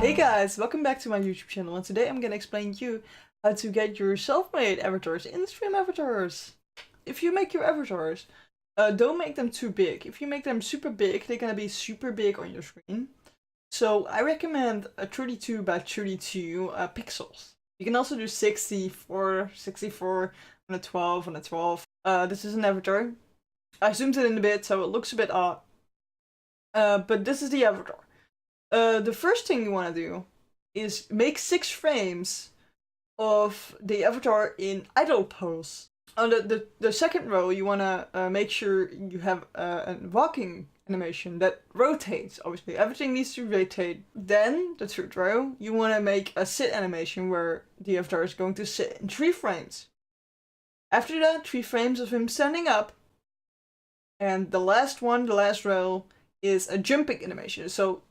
Hey guys, welcome back to my YouTube channel, and today I'm gonna explain to you how to get your self-made avatars in Stream Avatars. If you make your avatars, don't make them too big. If you make them super big, they're gonna be super big on your screen. So I recommend a 32 by 32 pixels. You can also do 64, 64 on a 12 on a 12. This is an avatar. I zoomed it in a bit, so it looks a bit odd. But this is the avatar. The first thing you want to do is make 6 frames of the avatar in idle pose. On the second row, you want to make sure you have a walking animation that rotates. Obviously, everything needs to rotate. Then, the third row, you want to make a sit animation where the avatar is going to sit in 3 frames. After that, 3 frames of him standing up. And the last one, the last row, is a jumping animation. So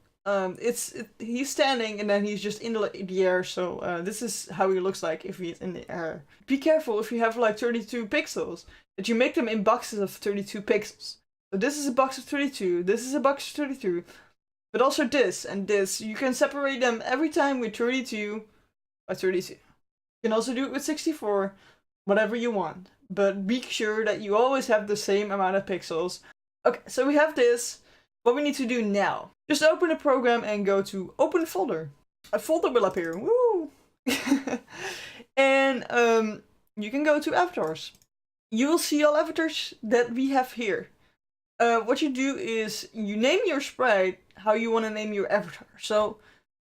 he's standing and then he's just in the air, so this is how he looks like if he's in the air. Be careful if you have like 32 pixels, that you make them in boxes of 32 pixels. So this is a box of 32, this is a box of 32, but also this and this. You can separate them every time with 32 by 32. You can also do it with 64, whatever you want, but be sure that you always have the same amount of pixels. Okay, so we have this. What we need to do now, just open a program and go to open folder. A folder will appear, woo! And you can go to avatars. You will see all avatars that we have here. What you do is you name your sprite how you want to name your avatar. So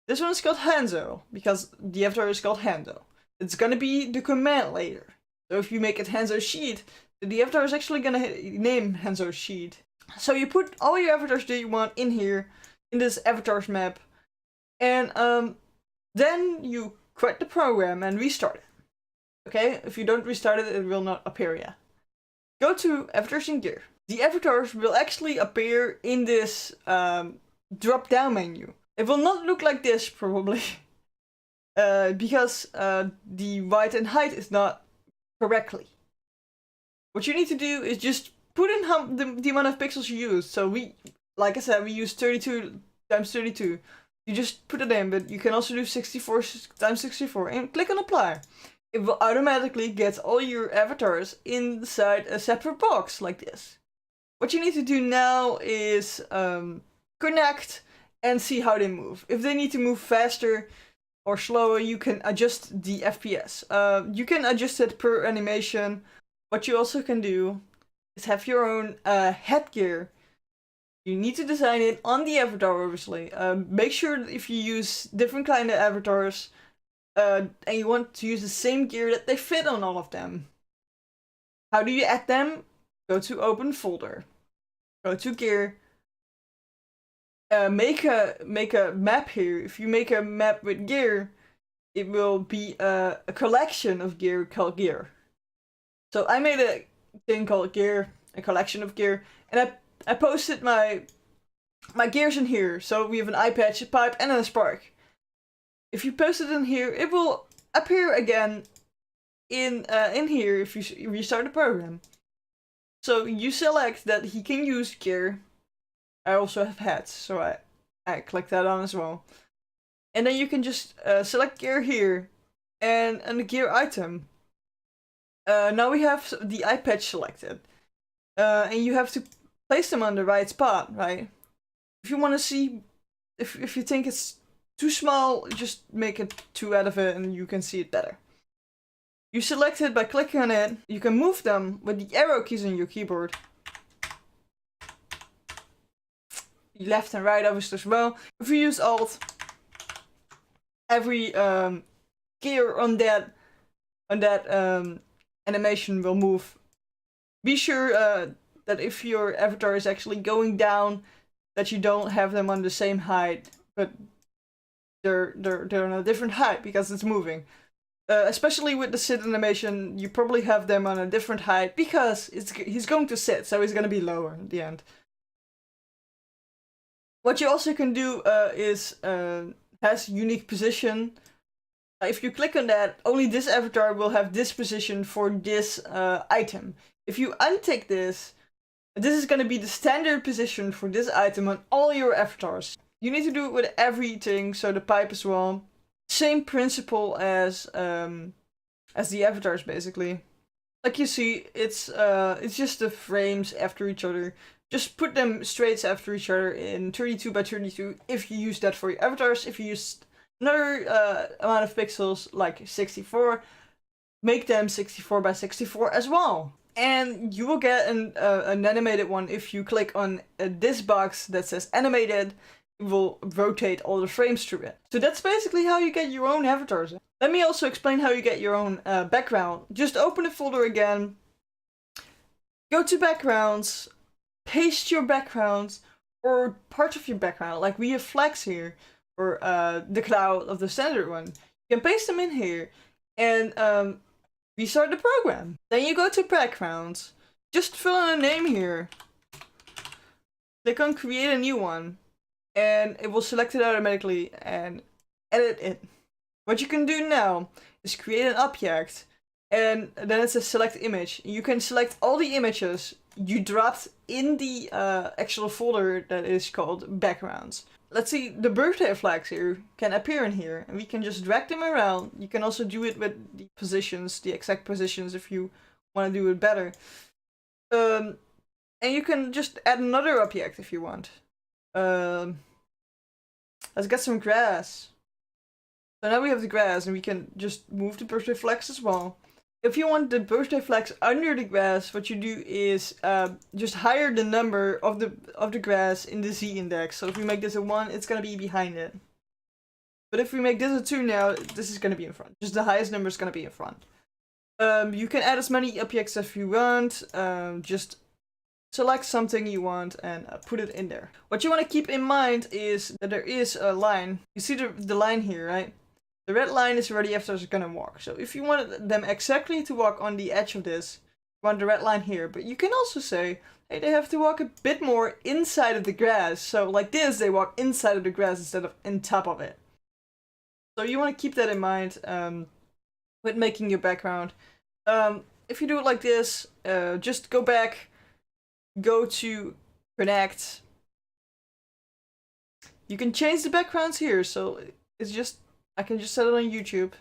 this one is called Hanzo because the avatar is called Hanzo. It's gonna be the command later. So if you make it Hanzo Sheet, the avatar is actually gonna name Hanzo Sheet. So you put all your avatars that you want in here, in this avatars map, and then you quit the program and restart it. Okay, if you don't restart it, it will not appear yet. Go to avatars in gear. The avatars will actually appear in this drop down menu. It will not look like this probably, because the weight and height is not correctly. What you need to do is just put in the amount of pixels you use. So we, like I said, we use 32 times 32. You just put it in, but you can also do 64 times 64 and click on apply. It will automatically get all your avatars inside a separate box like this. What you need to do now is connect and see how they move. If they need to move faster or slower, you can adjust the FPS. You can adjust it per animation. What you also can do is have your own headgear. You need to design it on the avatar, obviously. Make sure that if you use different kind of avatars and you want to use the same gear, that they fit on all of them. How do you add them? Go to open folder. Go to gear. Make a map here. If you make a map with gear, it will be a collection of gear called gear. So I made a thing called gear, a collection of gear, and I posted my gears in here. So we have an eye patch, a pipe, and a spark. If you post it in here, it will appear again in here if you restart the program. So you select that he can use gear. I also have hats, so I click that on as well. And then you can just select gear here and the gear item. Now we have the eye patch selected. And you have to place them on the right spot, right? If you want to see, if you think it's too small, just make it 2 out of it and you can see it better. You select it by clicking on it. You can move them with the arrow keys on your keyboard. Left and right obviously as well. If you use Alt, every gear on that animation will move. Be sure that if your avatar is actually going down, that you don't have them on the same height, but they're on a different height because it's moving. Especially with the sit animation, you probably have them on a different height because he's going to sit, so he's going to be lower in the end. What you also can do is has unique position. If you click on that, only this avatar will have this position for this item. If you untick this, this is going to be the standard position for this item on all your avatars. You need to do it with everything, so the pipe as well. Same principle as the avatars, basically. Like you see, it's just the frames after each other. Just put them straight after each other in 32 by 32 if you use that for your avatars. If you use another amount of pixels, like 64, make them 64 by 64 as well. And you will get an animated one if you click on this box that says animated. It will rotate all the frames through it. So that's basically how you get your own avatars. Let me also explain how you get your own background. Just open the folder again, go to backgrounds, paste your backgrounds or part of your background. Like we have flags here, or the cloud of the standard one. You can paste them in here and restart the program. Then you go to backgrounds, just fill in a name here, click on create a new one, and it will select it automatically and edit it. What you can do now is create an object, and then it says select image. You can select all the images you dropped in the actual folder that is called backgrounds. Let's see, the birthday flags here can appear in here, and we can just drag them around. You can also do it with the positions, the exact positions, if you want to do it better. And you can just add another object if you want. Let's get some grass. So now we have the grass, and we can just move the birthday flags as well. If you want the birthday flags under the grass, what you do is just higher the number of the grass in the Z index. So if we make this a 1, it's gonna be behind it. But if we make this a 2 now, this is gonna be in front. Just the highest number is gonna be in front. You can add as many objects as you want. Just select something you want and put it in there. What you want to keep in mind is that there is a line. You see the line here, right? The red line is where the avatars are gonna walk. So if you want them exactly to walk on the edge of this, you want the red line here. But you can also say, hey, they have to walk a bit more inside of the grass. So like this, they walk inside of the grass instead of on top of it. So you want to keep that in mind with making your background. If you do it like this, just go back, go to connect. You can change the backgrounds here. So it's just, I can just set it on YouTube.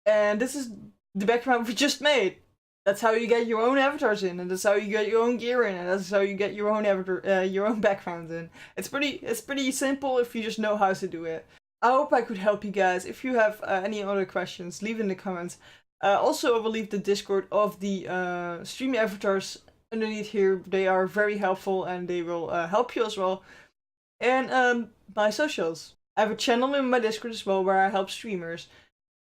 And this is the background we just made. That's how you get your own avatars in, and that's how you get your own gear in, and that's how you get your own your own backgrounds in. It's pretty simple if you just know how to do it. I hope I could help you guys. If you have any other questions, leave in the comments. Also, I will leave the Discord of the stream avatars underneath here. They are very helpful and they will help you as well. And my socials. I have a channel in my Discord as well where I help streamers.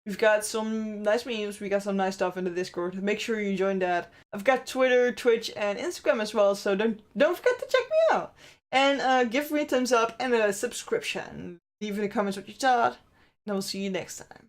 We've got some nice memes, we got some nice stuff in the Discord. Make sure you join that. I've got Twitter, Twitch, and Instagram as well, so don't forget to check me out. And give me a thumbs up and a subscription. Leave in the comments what you thought, and I will see you next time.